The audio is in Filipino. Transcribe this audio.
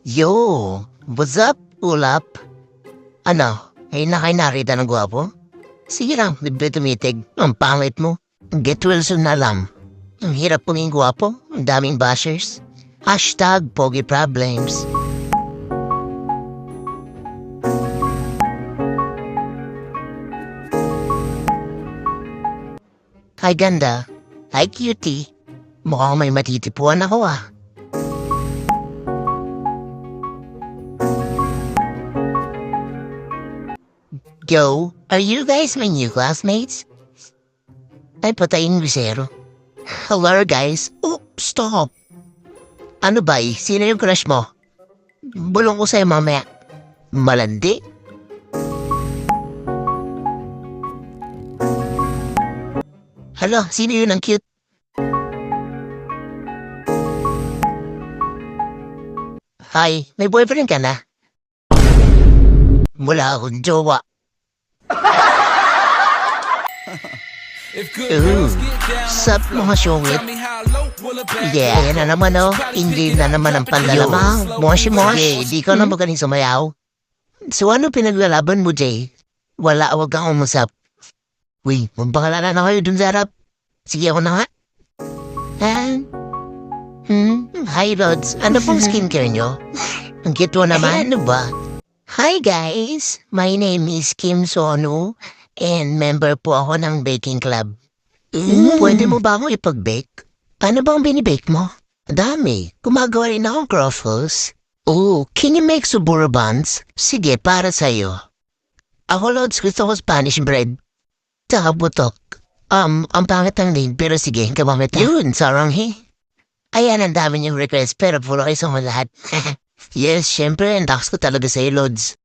Yo, what's up, ulap? Ano, ay nakainarita ng gwapo? Sige lang, libre tumitig. Ang pangit mo. Get well soon na lang. Ang hirap puming gwapo, ang daming bashers. Hashtag Pogi Problems. Hi ganda. Hi cutie. Mukhang may matitipuan ako ah. Yo, are you guys my new classmates? Ay, patayin bisero. Hello, guys. Oh, stop. Ano ba Sino yung crush mo? Bulong ko sa'yo mamaya. Malandi? Hala, sino yun ang cute? Hi, may boyfriend ka na? Wala akong jowa. Sup mga syungit? Yeah, yan na naman oh. Hindi na naman ang panlalama. Moshi-mosh. Okay, di ko na magaling sumayaw. So ano pinaglalaban mo, Jay? Wala, wag kang umusap. Uy, magpakalanan na kayo dun sa harap. Sige ako na nga. Hi, Rods. Ano pong skincare nyo? Ang cute mo naman. Ano ba? Hi, guys. My name is Kim Sonu. And member po ako ng baking club. Pwede mo ba ako ipag-bake? Ano bang binibake mo? Dami. Gumagawa rin akong croffles. Oh, can you make suburo buns? Sige, para sa'yo. Ako, Lods, gusto ko Spanish bread. Tsaka butok. Ang pangit ng name, pero sige, kamamit na. Yun, saranghi. Ayan, ang dami niyong request, pero puro kayo sa mga lahat. Yes, syempre, ang takas ko talaga sa'yo, Lods.